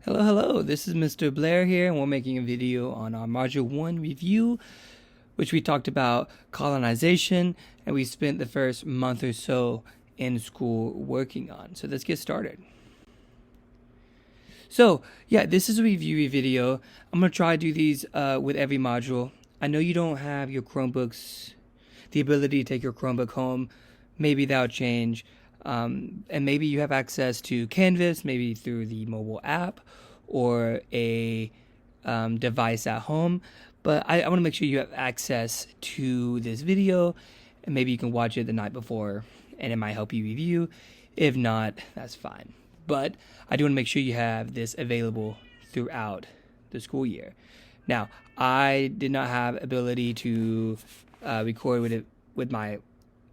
Hello. This is Mr. Blair here, and we're making a video on our Module 1 review, which we talked about colonization, and we spent the first month or so in school working on. So let's get started. So, this is a review video. I'm going to try to do these with every module. I know you don't have your Chromebooks, the ability to take your Chromebook home. Maybe that'll change. And maybe you have access to Canvas, maybe through the mobile app or a device at home. But I want to make sure you have access to this video, and maybe you can watch it the night before, and it might help you review. If not, that's fine. But I do want to make sure you have this available throughout the school year. Now, I did not have ability to record with my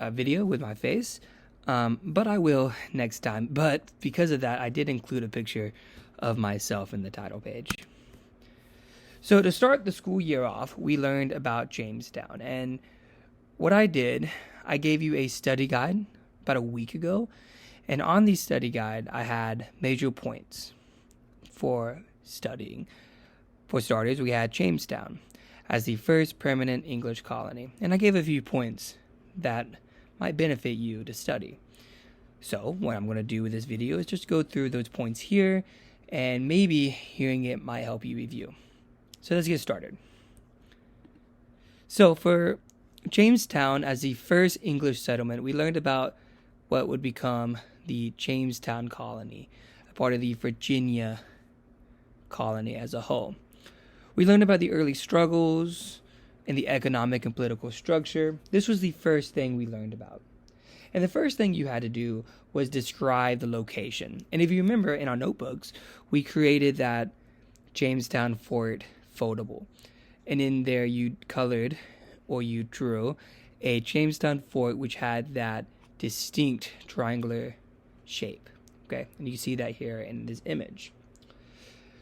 video with my face. But I will next time. But because of that, I did include a picture of myself in the title page. So to start the school year off, we learned about Jamestown. And what I did, I gave you a study guide about a week ago. And on the study guide, I had major points for studying. For starters, we had Jamestown as the first permanent English colony. And I gave a few points that might benefit you to study. So what I'm going to do with this video is just go through those points here, and maybe hearing it might help you review. So let's get started. So for Jamestown as the first English settlement, we learned about what would become the Jamestown colony, a part of the Virginia colony as a whole. We learned about the early struggles in the economic and political structure. This was the first thing we learned about. And the first thing you had to do was describe the location. And if you remember in our notebooks, we created that Jamestown fort foldable. And in there you colored or you drew a Jamestown fort which had that distinct triangular shape. Okay, and you see that here in this image.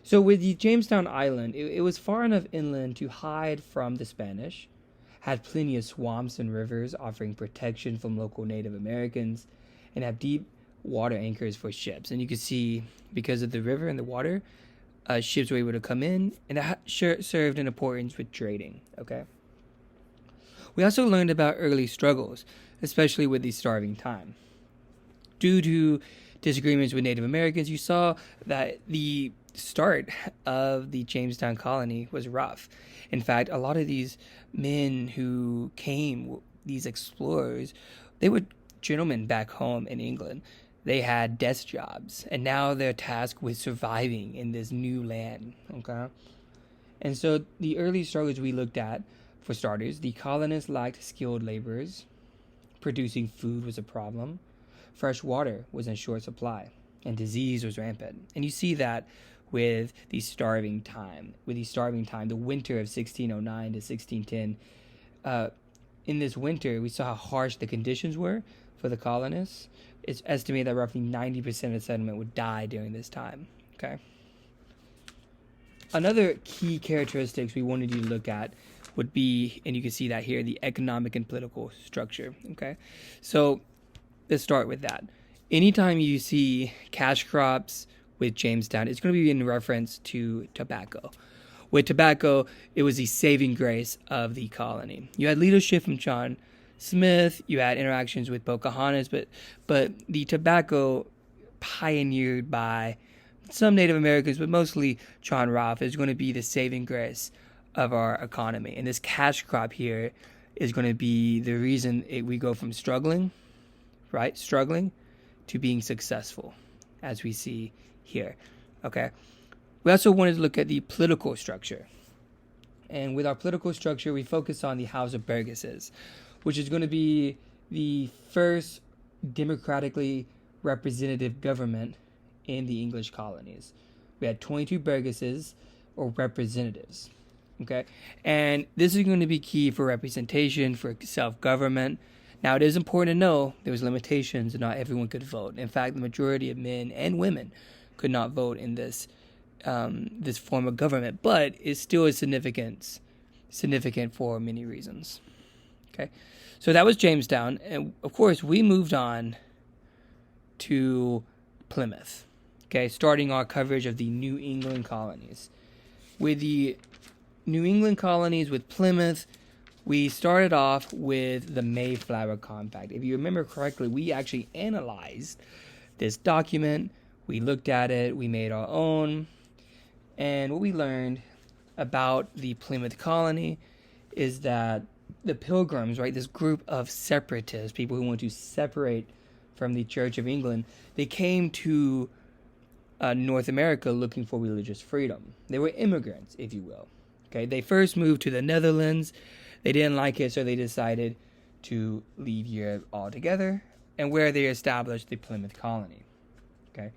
So with the Jamestown Island, it was far enough inland to hide from the Spanish, had plenty of swamps and rivers offering protection from local Native Americans, and have deep water anchors for ships. And you can see, because of the river and the water, ships were able to come in, and that served an importance with trading. Okay. We also learned about early struggles, especially with the starving time. Due to disagreements with Native Americans, you saw that the start of the Jamestown colony was rough. In fact, a lot of these men who came, these explorers, they were gentlemen back home in England. They had desk jobs, and now they're tasked with surviving in this new land. Okay, and so the early struggles we looked at, for starters, the colonists lacked skilled laborers. Producing food was a problem. Fresh water was in short supply, and disease was rampant. And you see that with the starving time. The winter of 1609 to 1610. In this winter, we saw how harsh the conditions were for the colonists. It's estimated that roughly 90% of the settlement would die during this time. Okay. Another key characteristics we wanted you to look at would be, and you can see that here, the economic and political structure. Okay. So let's start with that. Anytime you see cash crops with Jamestown, it's going to be in reference to tobacco. With tobacco, it was the saving grace of the colony. You had leadership from John Smith, you had interactions with Pocahontas, but the tobacco pioneered by some Native Americans, but mostly John Rolfe, is going to be the saving grace of our economy. And this cash crop here is going to be the reason we go from struggling to being successful, as we see here. Okay. We also wanted to look at the political structure. And with our political structure, we focus on the House of Burgesses, which is going to be the first democratically representative government in the English colonies. We had 22 burgesses, or representatives. Okay. And this is going to be key for representation, for self-government. Now, it is important to know there was limitations and not everyone could vote. In fact, the majority of men and women could not vote in this form of government, but it still is significant for many reasons. Okay, so that was Jamestown, and of course we moved on to Plymouth. Okay, starting our coverage of the New England colonies. With the New England colonies, with Plymouth, we started off with the Mayflower Compact. If you remember correctly, we actually analyzed this document. We looked at it, we made our own, and what we learned about the Plymouth colony is that the Pilgrims, right, this group of separatists, people who want to separate from the Church of England, they came to North America looking for religious freedom. They were immigrants, if you will. Okay, they first moved to the Netherlands. They didn't like it, so they decided to leave Europe altogether, and where they established the Plymouth colony. Okay.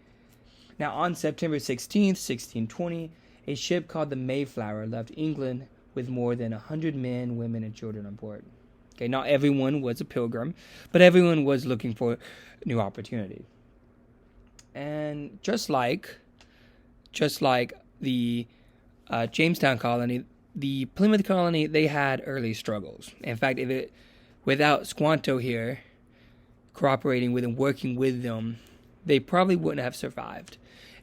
Now, on September 16th, 1620, a ship called the Mayflower left England with more than 100 men, women, and children on board. Okay, not everyone was a pilgrim, but everyone was looking for new opportunity. And just like the Jamestown colony, the Plymouth colony, they had early struggles. In fact, without Squanto here cooperating with and working with them, they probably wouldn't have survived.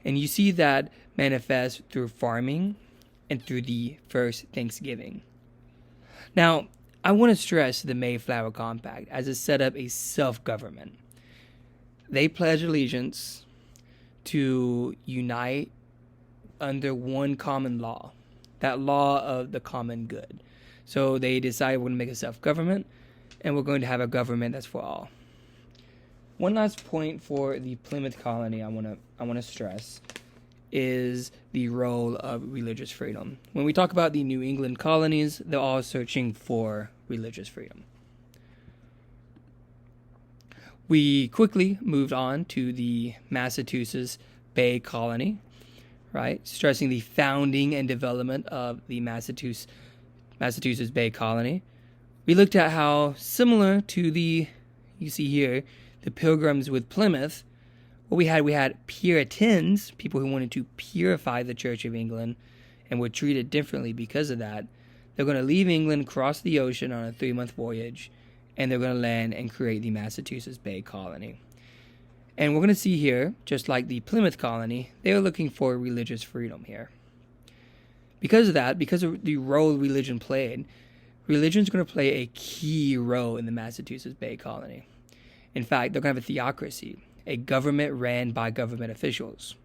And you see that manifest through farming and through the first Thanksgiving. Now, I want to stress the Mayflower Compact as it set up a self-government. They pledged allegiance to unite under one common law, that law of the common good. So they decided we're going to make a self-government, and we're going to have a government that's for all. One last point for the Plymouth colony I want to stress is the role of religious freedom. When we talk about the New England colonies, they're all searching for religious freedom. We quickly moved on to the Massachusetts Bay Colony, right? Stressing the founding and development of the Massachusetts Bay Colony. We looked at how similar to you see here, the Pilgrims with Plymouth, what we had Puritans, people who wanted to purify the Church of England and were treated differently because of that. They're going to leave England, cross the ocean on a 3-month voyage, and they're going to land and create the Massachusetts Bay Colony. And we're going to see here, just like the Plymouth colony, they are looking for religious freedom here. Because of that, because of the role religion played, religion is going to play a key role in the Massachusetts Bay Colony. In fact, they're going to have a theocracy, a government ran by government officials.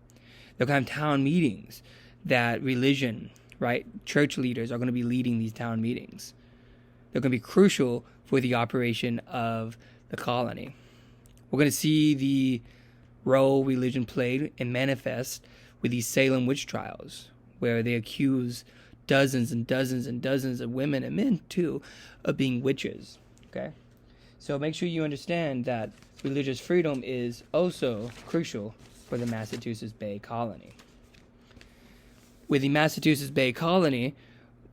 They're going to have town meetings that religion, right, church leaders are going to be leading these town meetings. They're going to be crucial for the operation of the colony. We're going to see the role religion played and manifest with these Salem witch trials, where they accuse dozens and dozens and dozens of women and men, too, of being witches. Okay? So make sure you understand that religious freedom is also crucial for the Massachusetts Bay Colony. With the Massachusetts Bay Colony,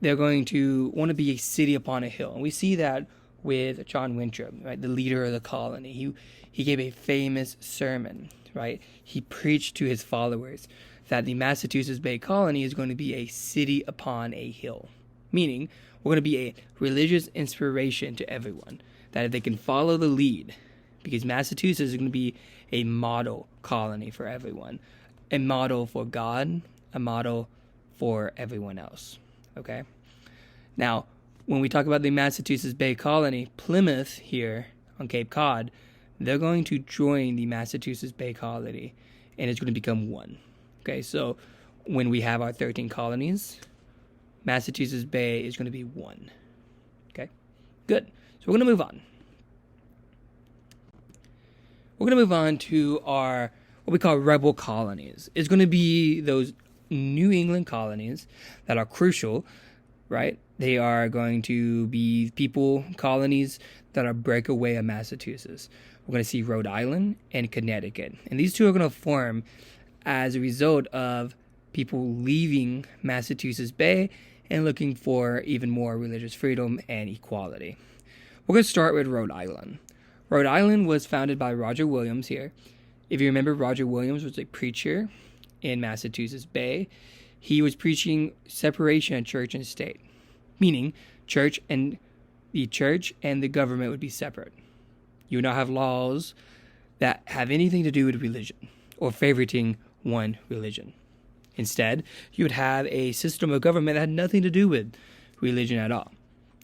they're going to want to be a city upon a hill. And we see that with John Winthrop, right, the leader of the colony. He gave a famous sermon, right? He preached to his followers that the Massachusetts Bay Colony is going to be a city upon a hill, meaning we're going to be a religious inspiration to everyone, that if they can follow the lead, because Massachusetts is going to be a model colony for everyone, a model for God, a model for everyone else, okay? Now, when we talk about the Massachusetts Bay Colony, Plymouth here on Cape Cod, they're going to join the Massachusetts Bay Colony, and it's going to become one. Okay, so when we have our 13 colonies, Massachusetts Bay is going to be one. Okay, good. So we're going to move on. We're going to move on to our, what we call rebel colonies. It's going to be those New England colonies that are crucial, right? They are going to be colonies that are breakaway of Massachusetts. We're going to see Rhode Island and Connecticut. And these two are going to form as a result of people leaving Massachusetts Bay and looking for even more religious freedom and equality. We're going to start with Rhode Island. Rhode Island was founded by Roger Williams here. If you remember, Roger Williams was a preacher in Massachusetts Bay. He was preaching separation of church and state, meaning the church and the government would be separate. You would not have laws that have anything to do with religion or favoriting one religion. Instead, you would have a system of government that had nothing to do with religion at all.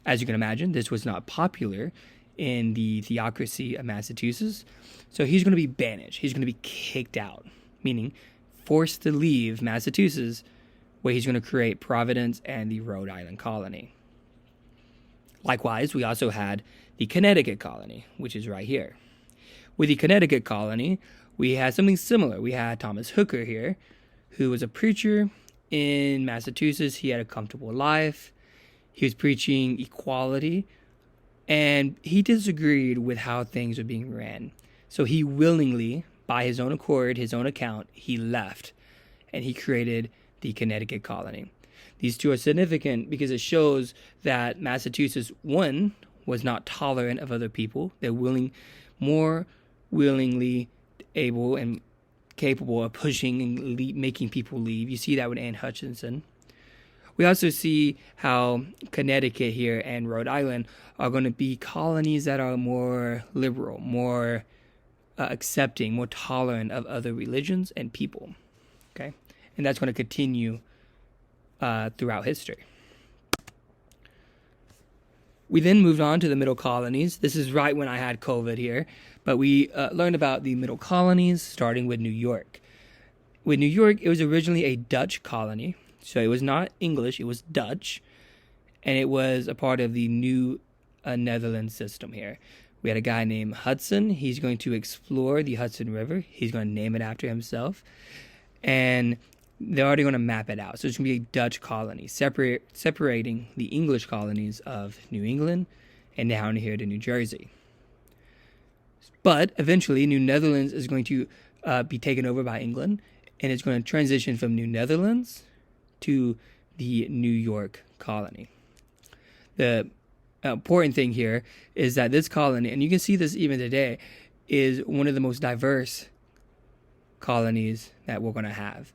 As you can imagine, this was not popular in the theocracy of Massachusetts. So he's going to be banished. He's going to be kicked out, meaning forced to leave Massachusetts, where he's going to create Providence and the Rhode Island colony. Likewise, we also had the Connecticut colony, which is right here. With the Connecticut colony, we had something similar. We had Thomas Hooker here, who was a preacher in Massachusetts. He had a comfortable life. He was preaching equality, and he disagreed with how things were being ran. So he willingly, by his own accord, his own account, he left, and he created the Connecticut colony. These two are significant because it shows that Massachusetts, one, was not tolerant of other people. They're more willingly able and capable of pushing and making people leave. You see that with Anne Hutchinson. We also see how Connecticut here and Rhode Island are going to be colonies that are more liberal, more accepting, more tolerant of other religions and people. Okay, and that's going to continue throughout history. We then moved on to the middle colonies. This is right when I had COVID here, but we learned about the middle colonies, starting with New York. With New York, it was originally a Dutch colony. So it was not English, it was Dutch, and it was a part of the New Netherlands system here. We had a guy named Hudson. He's going to explore the Hudson River. He's going to name it after himself, and they're already going to map it out. So it's going to be a Dutch colony, separating the English colonies of New England and down here to New Jersey. But eventually, New Netherlands is going to be taken over by England, and it's going to transition from New Netherlands to the New York colony. The important thing here is that this colony, and you can see this even today, is one of the most diverse colonies that we're going to have.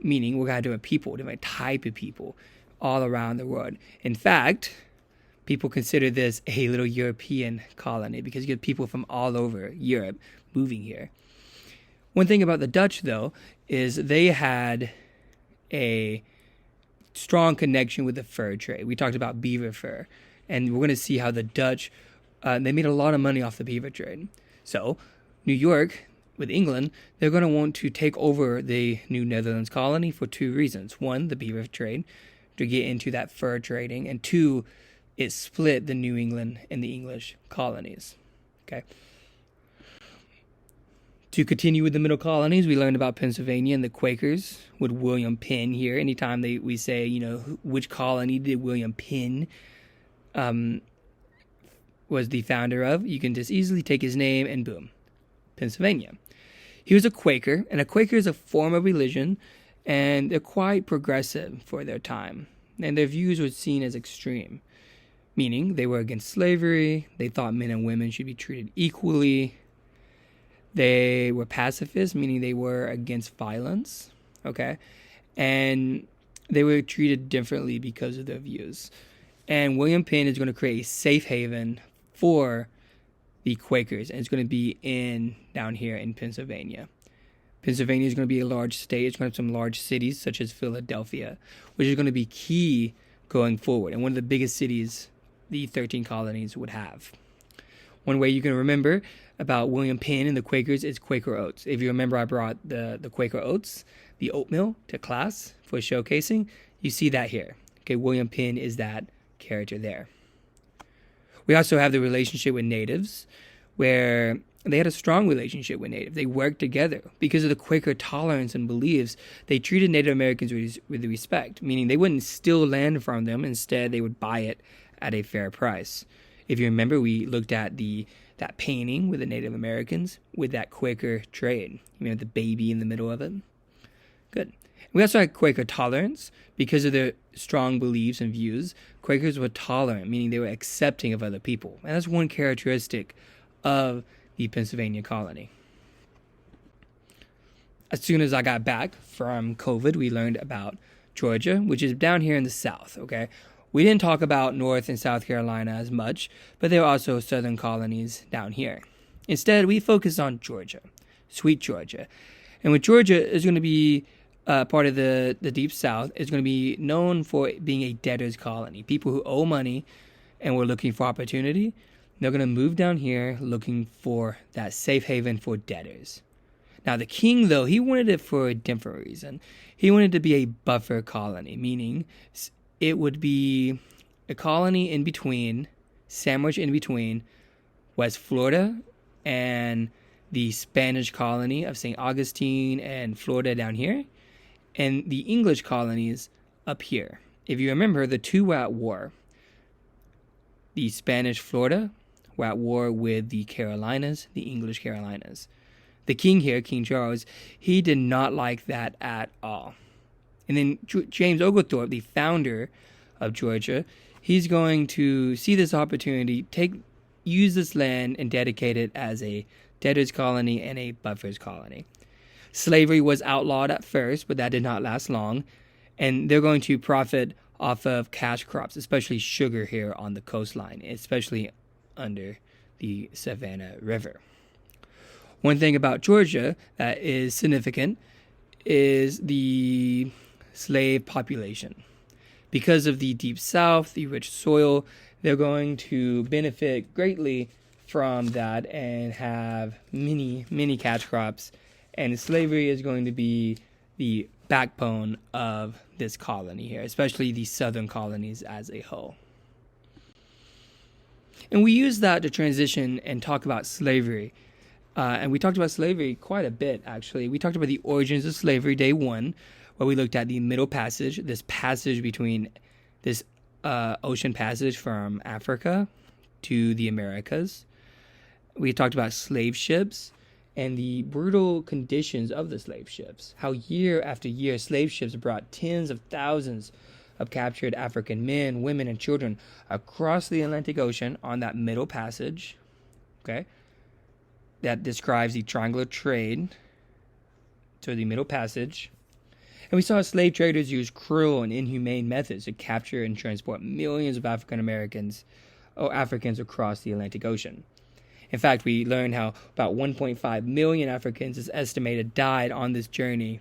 Meaning we're going to have different type of people all around the world. In fact, people consider this a little European colony because you get people from all over Europe moving here. One thing about the Dutch, though, is they had a strong connection with the fur trade. We talked about beaver fur, and we're going to see how the Dutch, they made a lot of money off the beaver trade. So New York, with England, they're going to want to take over the New Netherlands colony for two reasons. One, the beaver trade, to get into that fur trading, and two, it split the New England and the English colonies. Okay. To continue with the middle colonies, we learned about Pennsylvania and the Quakers with William Penn here. Anytime we say, which colony did William Penn was the founder of, you can just easily take his name and boom, Pennsylvania. He was a Quaker, and a Quaker is a form of religion, and they're quite progressive for their time. And their views were seen as extreme, meaning they were against slavery, they thought men and women should be treated equally. They were pacifists, meaning they were against violence, okay? And they were treated differently because of their views. And William Penn is going to create a safe haven for the Quakers, and it's going to be down here in Pennsylvania. Pennsylvania is going to be a large state. It's going to have some large cities, such as Philadelphia, which is going to be key going forward, and one of the biggest cities the 13 colonies would have. One way you can remember about William Penn and the Quakers is Quaker Oats. If you remember, I brought the Quaker Oats, the oatmeal, to class for showcasing. You see that here. Okay, William Penn is that character there. We also have the relationship with natives, where they had a strong relationship with natives. They worked together. Because of the Quaker tolerance and beliefs, they treated Native Americans with respect, meaning they wouldn't steal land from them. Instead, they would buy it at a fair price. If you remember, we looked at that painting with the Native Americans with that Quaker trade. You know, the baby in the middle of it. Good. We also had Quaker tolerance. Because of their strong beliefs and views, Quakers were tolerant, meaning they were accepting of other people. And that's one characteristic of the Pennsylvania colony. As soon as I got back from COVID, we learned about Georgia, which is down here in the South, okay? We didn't talk about North and South Carolina as much, but there are also southern colonies down here. Instead, we focused on Georgia, sweet Georgia. And with Georgia is going to be part of the Deep South, is going to be known for being a debtor's colony. People who owe money and were looking for opportunity, they're going to move down here looking for that safe haven for debtors. Now, the king, though, he wanted it for a different reason. He wanted to be a buffer colony, meaning it would be a colony in between, sandwiched in between West Florida and the Spanish colony of St. Augustine and Florida down here, and the English colonies up here. If you remember, the two were at war. The Spanish Florida were at war with the Carolinas, the English Carolinas. The king here, King Charles, he did not like that at all. And then James Oglethorpe, the founder of Georgia, he's going to see this opportunity, use this land and dedicate it as a debtor's colony and a buffer's colony. Slavery was outlawed at first, but that did not last long. And they're going to profit off of cash crops, especially sugar here on the coastline, especially under the Savannah River. One thing about Georgia that is significant is the slave population. Because of the Deep South, the rich soil, they're going to benefit greatly from that and have many cash crops. And slavery is going to be the backbone of this colony here, especially the southern colonies as a whole. And we use that to transition and talk about slavery. And we talked about slavery quite a bit, actually. We talked about the origins of slavery, day one, where we looked at the Middle Passage, this passage between this ocean passage from Africa to the Americas. We talked about slave ships and the brutal conditions of the slave ships, how year after year slave ships brought tens of thousands of captured African men, women, and children across the Atlantic Ocean on that Middle Passage, okay? That describes the triangular trade to the Middle Passage. And we saw slave traders use cruel and inhumane methods to capture and transport millions of African Americans or Africans across the Atlantic Ocean. In fact, we learned how about 1.5 million Africans is estimated died on this journey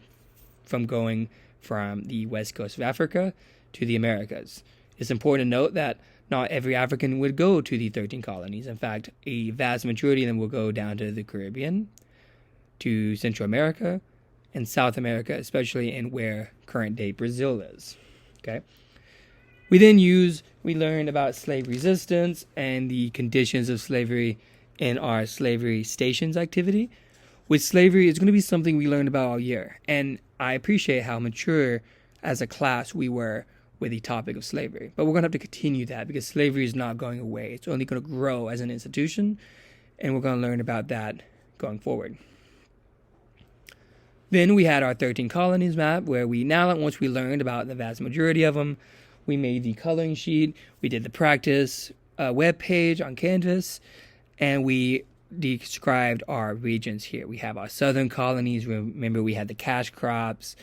from going from the west coast of Africa to the Americas. It's important to note that not every African would go to the 13 colonies. In fact, a vast majority of them will go down to the Caribbean, to Central America, and South America, especially in where current-day Brazil is. Okay. We learned about slave resistance and the conditions of slavery in our slavery stations activity. With slavery, it's going to be something we learned about all year. And I appreciate how mature as a class we were with the topic of slavery. But we're going to have to continue that because slavery is not going away. It's only going to grow as an institution, and we're going to learn about that going forward. Then we had our 13 colonies map where once we learned about the vast majority of them, we made the coloring sheet, we did the practice web page on Canvas, and we described our regions here. We have our southern colonies. Remember, we had the cash crops,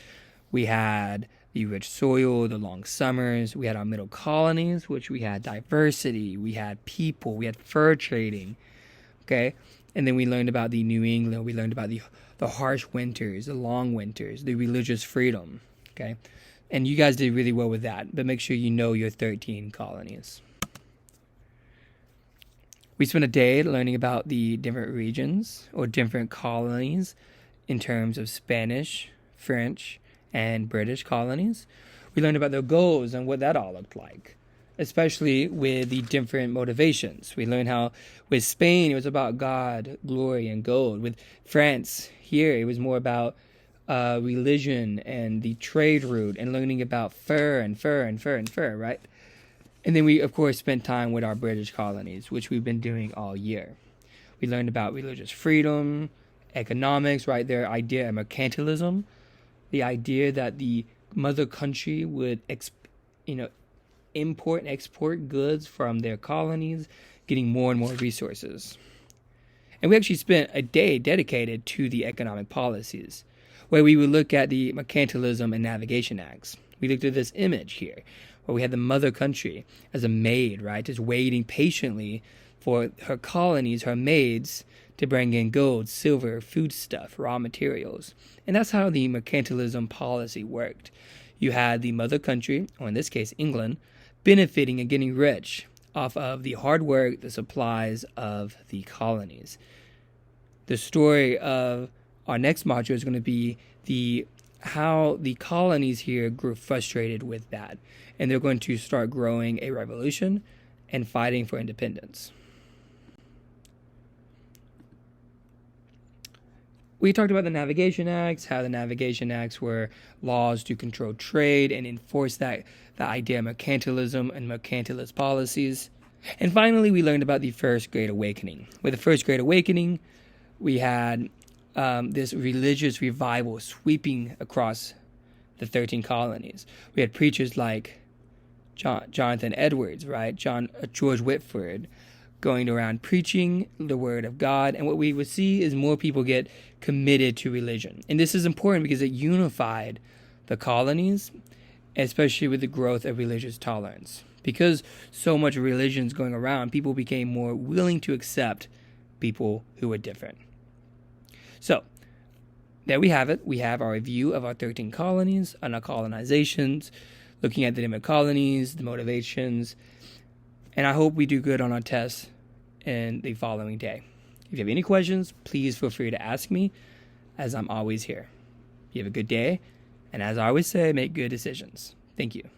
we had the rich soil, the long summers. We had our middle colonies, which we had diversity. We had people. We had fur trading. Okay? And then we learned about the New England. We learned about the harsh winters, the long winters, the religious freedom. Okay? And you guys did really well with that. But make sure you know your 13 colonies. We spent a day learning about the different regions or different colonies in terms of Spanish, French, and British colonies. We learned about their goals and what that all looked like, especially with the different motivations. We learned how with Spain it was about God, glory, and gold. With France here it was more about religion and the trade route and learning about fur, right? And then we, of course, spent time with our British colonies, which we've been doing all year. We learned about religious freedom, economics, right? Their idea of mercantilism, the idea that the mother country would, import and export goods from their colonies, getting more and more resources. And we actually spent a day dedicated to the economic policies, where we would look at the Mercantilism and Navigation Acts. We looked at this image here, where we had the mother country as a maid, right, just waiting patiently for her colonies, her maids, to bring in gold, silver, foodstuff, raw materials. And that's how the mercantilism policy worked. You had the mother country, or in this case England, benefiting and getting rich off of the hard work, the supplies of the colonies. The story of our next module is going to be how the colonies here grew frustrated with that. And they're going to start growing a revolution and fighting for independence. We talked about the Navigation Acts, how the Navigation Acts were laws to control trade and enforce the idea of mercantilism and mercantilist policies. And finally, we learned about the First Great Awakening. With the First Great Awakening, we had this religious revival sweeping across the 13 colonies. We had preachers like Jonathan Edwards, right? George Whitford, going around preaching the word of God. And what we would see is more people get committed to religion. And this is important because it unified the colonies, especially with the growth of religious tolerance. Because so much religion is going around, people became more willing to accept people who were different. So, there we have it. We have our review of our 13 colonies and our colonizations, looking at the different colonies, the motivations, and I hope we do good on our tests in the following day. If you have any questions, please feel free to ask me, as I'm always here. You have a good day, and as I always say, make good decisions. Thank you.